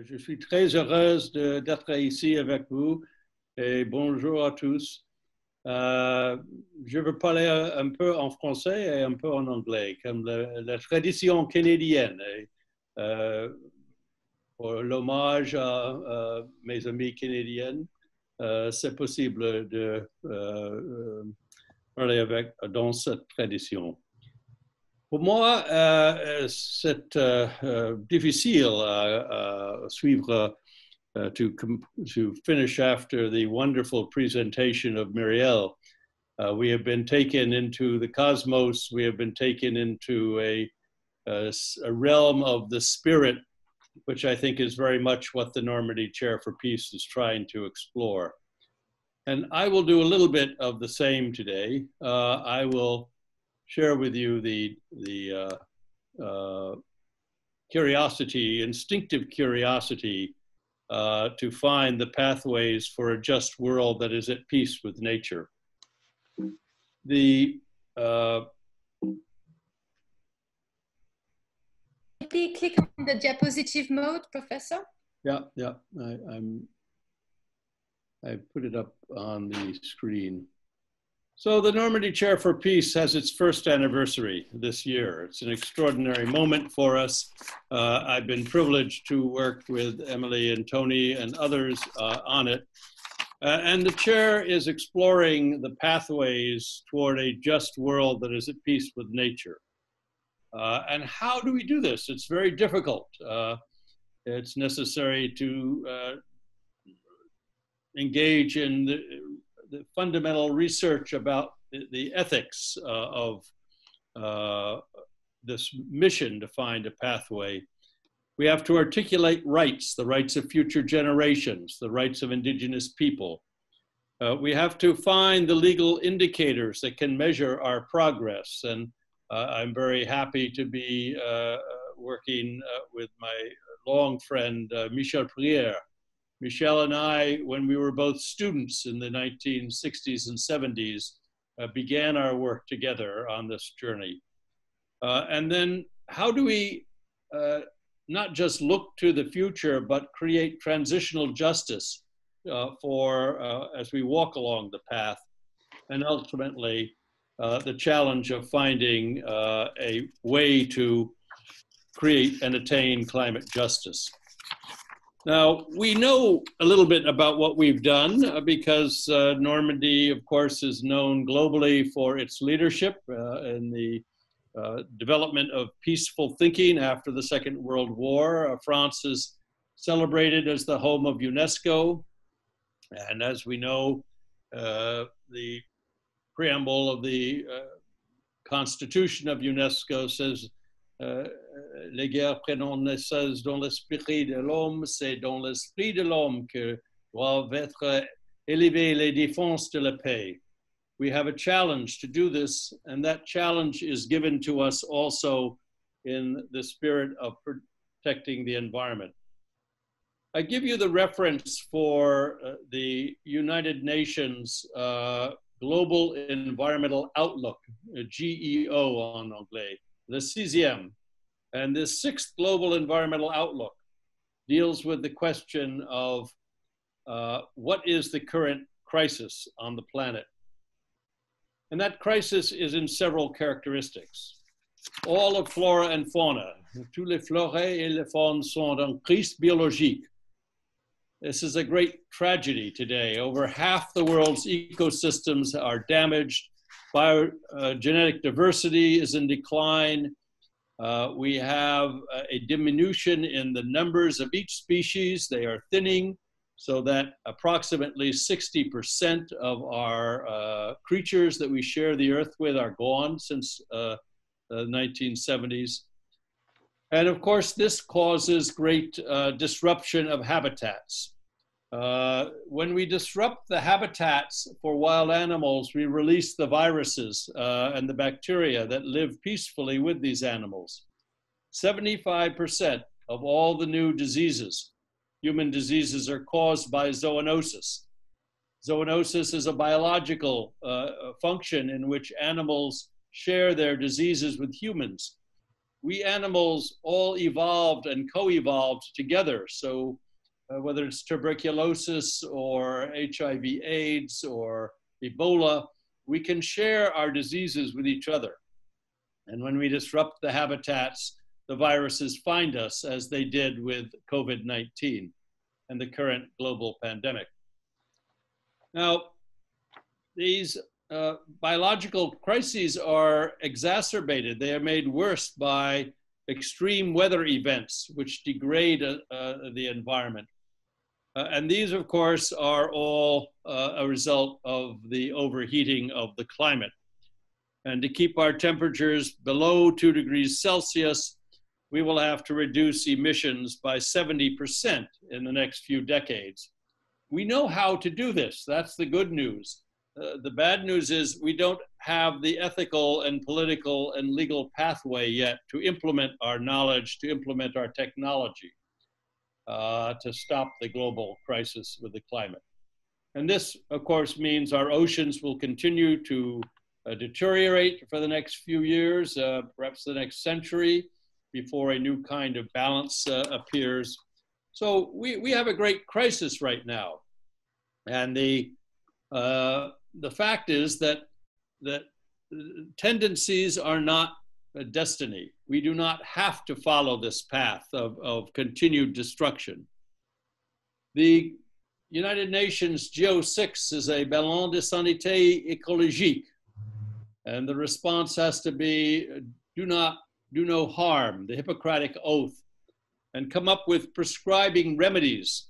Je suis très heureuse d'être ici avec vous et bonjour à tous. Je veux parler un peu en français et un peu en anglais, comme la tradition canadienne. Pour l'hommage à mes amis canadiennes, c'est possible de parler dans cette tradition. Pour moi, c'est difficile à suivre, to finish after the wonderful presentation of Muriel. We have been taken into the cosmos. We have been taken into a realm of the spirit, which I think is very much what the Normandy Chair for Peace is trying to explore. And I will do a little bit of the same today. I will share with you the curiosity, instinctive curiosity to find the pathways for a just world that is at peace with nature. Maybe click on the diapositive mode, Professor. Yeah, I put it up on the screen. So the Normandy Chair for Peace has its first anniversary this year. It's an extraordinary moment for us. I've been privileged to work with Emily and Tony and others on it. And the chair is exploring the pathways toward a just world that is at peace with nature. And how do we do this? It's very difficult. It's necessary to engage in the fundamental research about the ethics of this mission to find a pathway. We have to articulate rights, the rights of future generations, the rights of indigenous people. We have to find the legal indicators that can measure our progress. And I'm very happy to be working with my long friend, Michel Prière. Michel and I, when we were both students in the 1960s and 70s, began our work together on this journey. And then how do we not just look to the future, but create transitional justice as we walk along the path, and ultimately the challenge of finding a way to create and attain climate justice. Now, we know a little bit about what we've done because Normandy, of course, is known globally for its leadership in the development of peaceful thinking after the Second World War. France is celebrated as the home of UNESCO. And as we know, the preamble of the Constitution of UNESCO says, les guerres prennent naissance dans l'esprit de l'homme, c'est dans l'esprit de l'homme que doivent être élevées les défenses de la paix. We have a challenge to do this, and that challenge is given to us also in the spirit of protecting the environment. I give you the reference for the United Nations Global Environmental Outlook, GEO en anglais, the sixième. And this sixth Global Environmental Outlook deals with the question of what is the current crisis on the planet. And that crisis is in several characteristics. All of flora and fauna, tous les forêts et les faunes sont en crise biologique. This is a great tragedy today. Over half the world's ecosystems are damaged. Genetic diversity is in decline. We have a diminution in the numbers of each species. They are thinning so that approximately 60% of our creatures that we share the earth with are gone since the 1970s. And of course, this causes great disruption of habitats. When we disrupt the habitats for wild animals, we release the viruses and the bacteria that live peacefully with these animals. 75% of all the new diseases, human diseases, are caused by zoonosis. Zoonosis is a biological function in which animals share their diseases with humans. we animals all evolved and co-evolved together. So whether it's tuberculosis or HIV/AIDS or Ebola, we can share our diseases with each other. And when we disrupt the habitats, the viruses find us, as they did with COVID-19 and the current global pandemic. Now, these biological crises are exacerbated. They are made worse by extreme weather events, which degrade the environment. And these, of course, are all a result of the overheating of the climate. And to keep our temperatures below 2 degrees Celsius, we will have to reduce emissions by 70% in the next few decades. We know how to do this. That's the good news. The bad news is we don't have the ethical and political and legal pathway yet to implement our knowledge, to implement our technology, to stop the global crisis with the climate. And this, of course, means our oceans will continue to deteriorate for the next few years, perhaps the next century, before a new kind of balance appears. So we have a great crisis right now. And the fact is that tendencies are not a destiny. We do not have to follow this path of continued destruction. The United Nations GEO6 is a ballon de santé écologique. And the response has to be, do no harm, the Hippocratic Oath, and come up with prescribing remedies.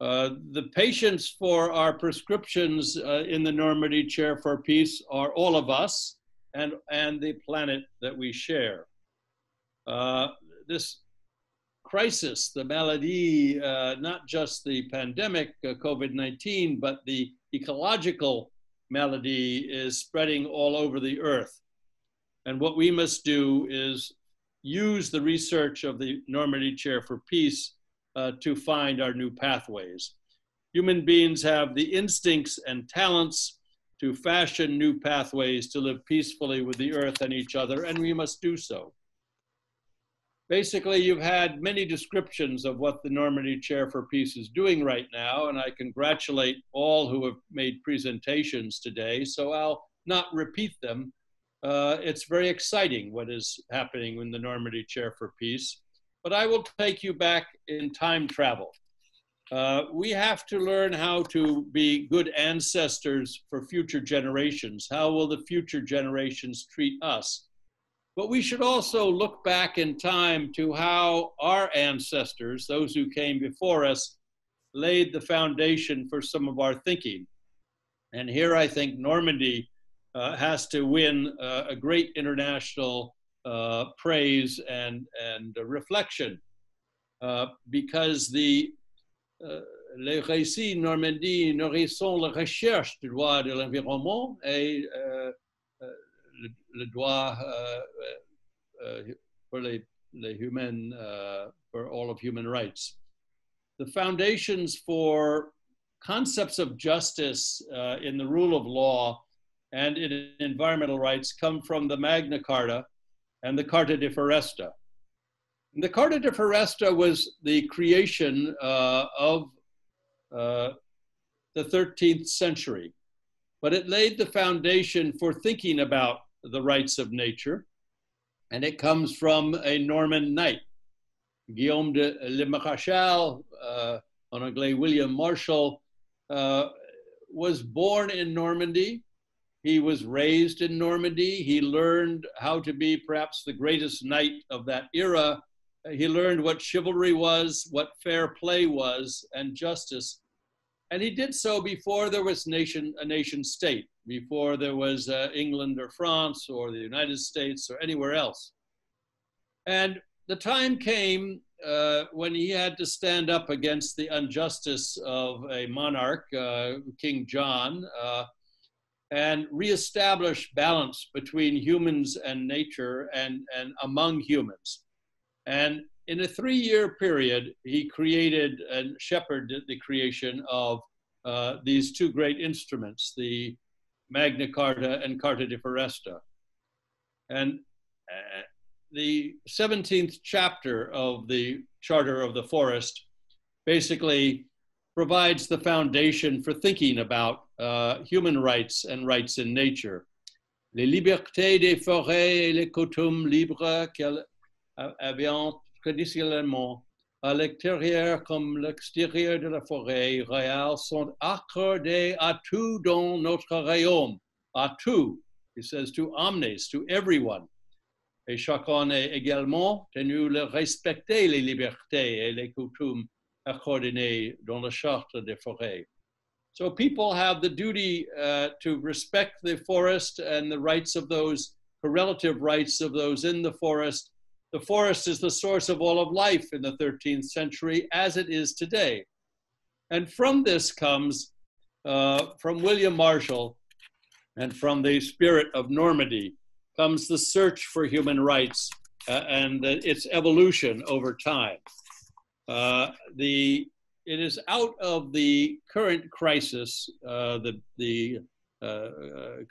The patients for our prescriptions in the Normandy Chair for Peace are all of us and the planet that we share. This crisis, the malady, not just the pandemic, COVID-19, but the ecological malady is spreading all over the earth. And what we must do is use the research of the Normandy Chair for Peace to find our new pathways. Human beings have the instincts and talents to fashion new pathways to live peacefully with the earth and each other, and we must do so. Basically, you've had many descriptions of what the Normandy Chair for Peace is doing right now, and I congratulate all who have made presentations today, so I'll not repeat them. It's very exciting what is happening in the Normandy Chair for Peace, but I will take you back in time travel. We have to learn how to be good ancestors for future generations. How will the future generations treat us? But we should also look back in time to how our ancestors, those who came before us, laid the foundation for some of our thinking. And here I think Normandy has to win a great international praise and reflection because les récits Normandie nourrissent la recherche du droit de l'environnement et le droit for les humains, for all of human rights. The foundations for concepts of justice in the rule of law and in environmental rights come from the Magna Carta and the Carta de Foresta. And the Carta de Foresta was the creation of the 13th century, but it laid the foundation for thinking about the rights of nature, and it comes from a Norman knight, Guillaume de Le Maréchal, en anglais William Marshall, was born in Normandy. He was raised in Normandy. He learned how to be perhaps the greatest knight of that era. He learned what chivalry was, what fair play was, and justice. And he did so before there was a nation state, before there was England or France or the United States or anywhere else. And the time came when he had to stand up against the injustice of a monarch, King John, and reestablish balance between humans and nature and among humans. And in a 3-year period, he created and shepherded the creation of these two great instruments, the Magna Carta and Carta de Foresta. And the 17th chapter of the Charter of the Forest basically provides the foundation for thinking about human rights and rights in nature. Les libertés des forêts et les coutumes libres qu'elles avaient traditionnellement à l'extérieur comme l'extérieur de la forêt réelle sont accordées à tout dans notre royaume. À tout, he says, to omnes, to everyone. Et chacun est également tenu de respecter les libertés et les coutumes accordées dans la Charte des forêts. So people have the duty to respect the forest and the rights of those, the relative rights of those in the forest. The forest is the source of all of life in the 13th century, as it is today. And from this comes, from William Marshall and from the spirit of Normandy, comes the search for human rights and its evolution over time. It is out of the current crisis, the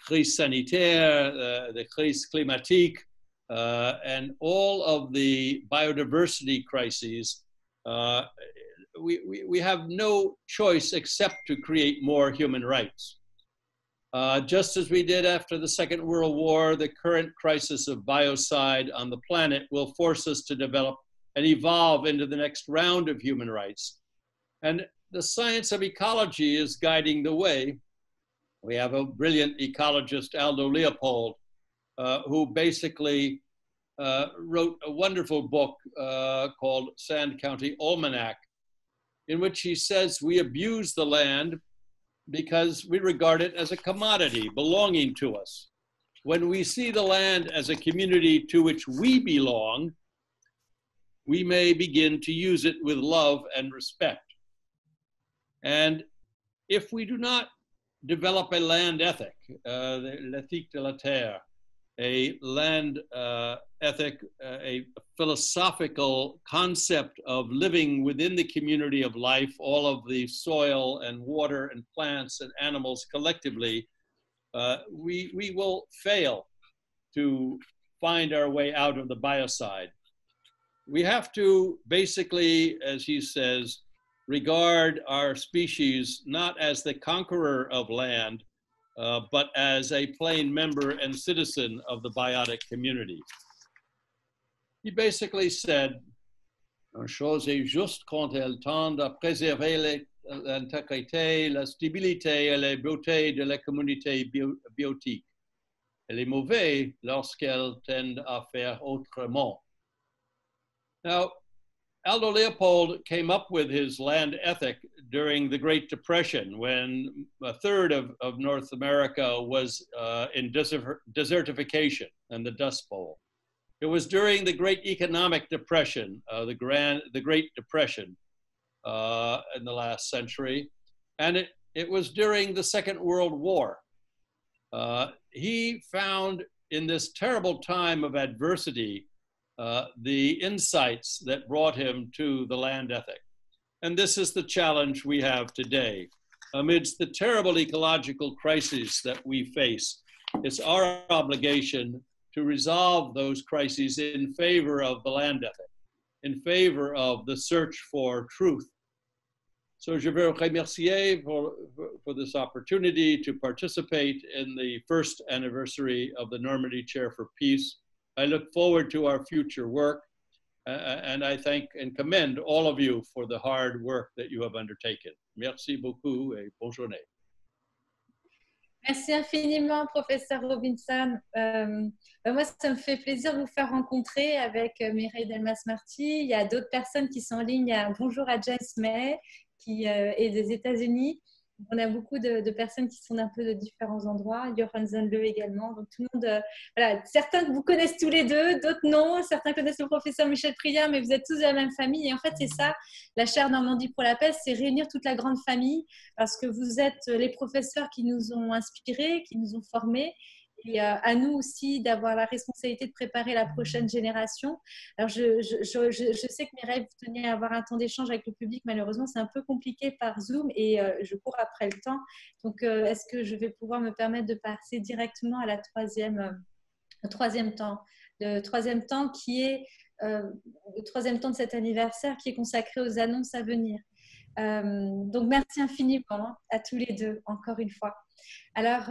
crise sanitaire, the crise climatique, and all of the biodiversity crises. We have no choice except to create more human rights. Just as we did after the Second World War, the current crisis of biocide on the planet will force us to develop and evolve into the next round of human rights. And the science of ecology is guiding the way. We have a brilliant ecologist, Aldo Leopold, who basically wrote a wonderful book called Sand County Almanac, in which he says we abuse the land because we regard it as a commodity belonging to us. When we see the land as a community to which we belong, we may begin to use it with love and respect. And if we do not develop a land ethic, l'éthique de la terre, a land ethic, a philosophical concept of living within the community of life, all of the soil and water and plants and animals collectively, we will fail to find our way out of the biocide. We have to basically, as he says, regard our species not as the conqueror of land, but as a plain member and citizen of the biotic community. He basically said, une chose est juste quand elle tend à préserver l'intégrité, la stabilité et la beauté de la communauté biotique. Elle est mauvaise lorsqu'elle tend à faire autrement. Now, Aldo Leopold came up with his land ethic during the Great Depression, when a third of North America was in desertification and the Dust Bowl. It was during the Great Economic Depression, the Great Depression in the last century, and it was during the Second World War. He found in this terrible time of adversity the insights that brought him to the land ethic. And this is the challenge we have today. Amidst the terrible ecological crises that we face, it's our obligation to resolve those crises in favor of the land ethic, in favor of the search for truth. So je veux remercier for this opportunity to participate in the first anniversary of the Normandy Chair for Peace. I look forward to our future work, and I thank and commend all of you for the hard work that you have undertaken. Merci beaucoup et bonne journée. Merci infiniment, professeur Robinson. Moi, ça me fait plaisir de vous faire rencontrer avec Mireille Delmas-Marty. Il y a d'autres personnes qui sont en ligne. Il y a bonjour à James May, qui est des États-Unis. On a beaucoup de personnes qui sont d'un peu de différents endroits. Johan Zandle également. Donc, tout le monde, voilà, certains vous connaissent tous les deux, d'autres non. Certains connaissent le professeur Michel Prieur, mais vous êtes tous de la même famille. Et en fait, c'est ça, la Chaire Normandie pour la Paix, c'est réunir toute la grande famille parce que vous êtes les professeurs qui nous ont inspirés, qui nous ont formés. Et à nous aussi d'avoir la responsabilité de préparer la prochaine génération. Alors, je sais que Mireille, vous teniez à avoir un temps d'échange avec le public. Malheureusement, c'est un peu compliqué par Zoom et je cours après le temps. Donc, est-ce que je vais pouvoir me permettre de passer directement à au troisième temps le troisième temps qui est le troisième temps de cet anniversaire qui est consacré aux annonces à venir. Donc, merci infiniment à tous les deux, encore une fois. Alors,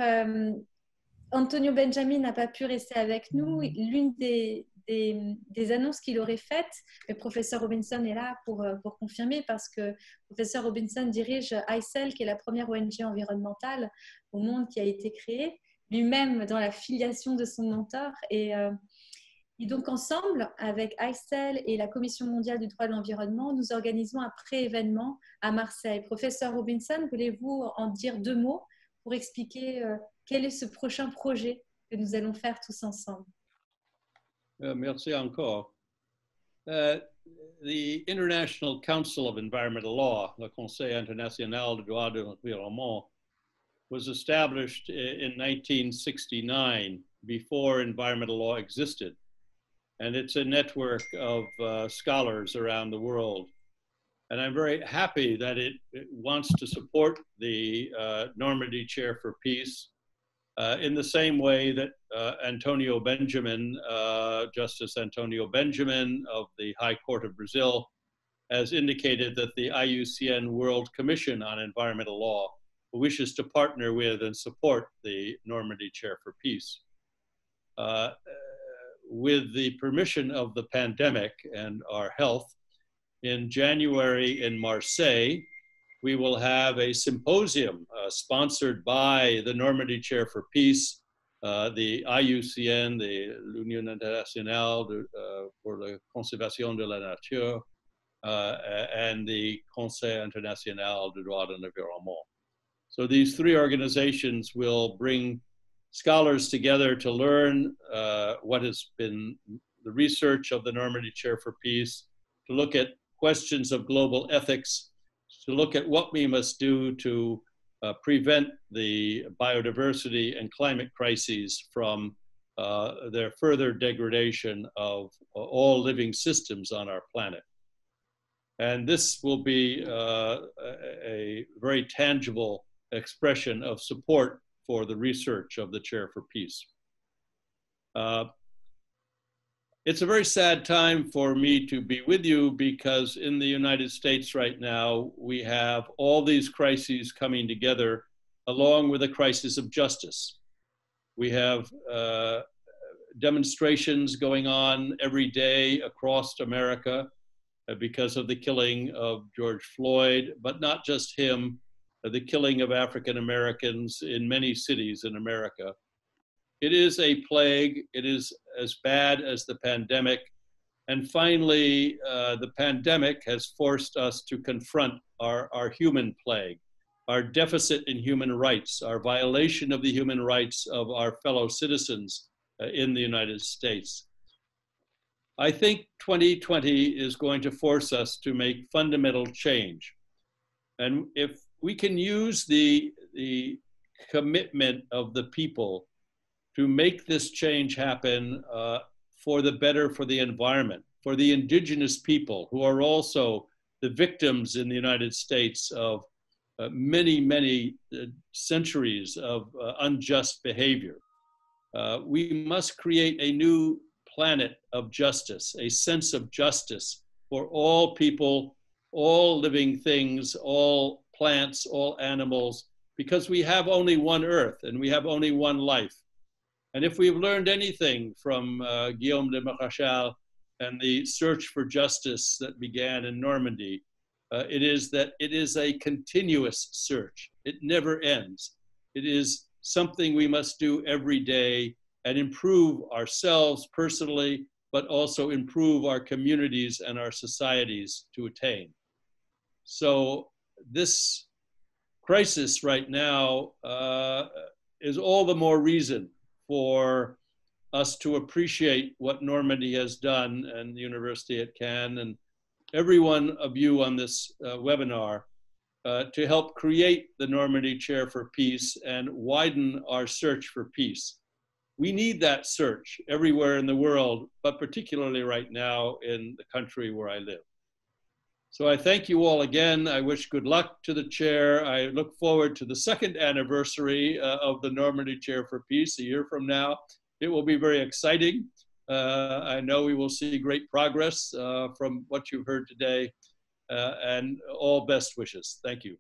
Antonio Benjamin n'a pas pu rester avec nous. L'une des annonces qu'il aurait faites, le professeur Robinson est là pour confirmer, parce que le professeur Robinson dirige ICEL, qui est la première ONG environnementale au monde qui a été créée, lui-même dans la filiation de son mentor. Et donc, ensemble, avec ICEL et la Commission mondiale du droit de l'environnement, nous organisons un pré-événement à Marseille. Professeur Robinson, voulez-vous en dire deux mots pour expliquer quel est ce prochain projet que nous allons faire tous ensemble? Merci encore. The International Council of Environmental Law, le Conseil international du droit de l'environnement, was established in 1969, before environmental law existed. And it's a network of scholars around the world. And I'm very happy that it wants to support the Normandy Chair for Peace in the same way that Antonio Benjamin, Justice Antonio Benjamin of the High Court of Brazil, has indicated that the IUCN World Commission on Environmental Law wishes to partner with and support the Normandy Chair for Peace. With the permission of the pandemic and our health, in January in Marseille, we will have a symposium sponsored by the Normandy Chair for Peace, the IUCN, l'Union internationale pour la conservation de la nature, and the Conseil international du droit de l'environnement. So these three organizations will bring scholars together to learn what has been the research of the Normandy Chair for Peace, to look at questions of global ethics, to look at what we must do to prevent the biodiversity and climate crises from their further degradation of all living systems on our planet. And this will be a very tangible expression of support for the research of the Chair for Peace. It's a very sad time for me to be with you, because in the United States right now, we have all these crises coming together along with a crisis of justice. We have demonstrations going on every day across America because of the killing of George Floyd, but not just him, the killing of African Americans in many cities in America. It is a plague. It is as bad as the pandemic. And finally, the pandemic has forced us to confront our human plague, our deficit in human rights, our violation of the human rights of our fellow citizens in the United States. I think 2020 is going to force us to make fundamental change. And if we can use the commitment of the people to make this change happen for the better for the environment, for the indigenous people who are also the victims in the United States of many centuries of unjust behavior. We must create a new planet of justice, a sense of justice for all people, all living things, all plants, all animals, because we have only one earth and we have only one life. And if we've learned anything from Guillaume de Marechal and the search for justice that began in Normandy, it is that it is a continuous search. It never ends. It is something we must do every day and improve ourselves personally, but also improve our communities and our societies to attain. So this crisis right now is all the more reason for us to appreciate what Normandy has done, and the University at Cannes, and every one of you on this webinar to help create the Normandy Chair for Peace and widen our search for peace. We need that search everywhere in the world, but particularly right now in the country where I live. So I thank you all again. I wish good luck to the chair. I look forward to the second anniversary of the Normandy Chair for Peace a year from now. It will be very exciting. I know we will see great progress from what you've heard today, and all best wishes. Thank you.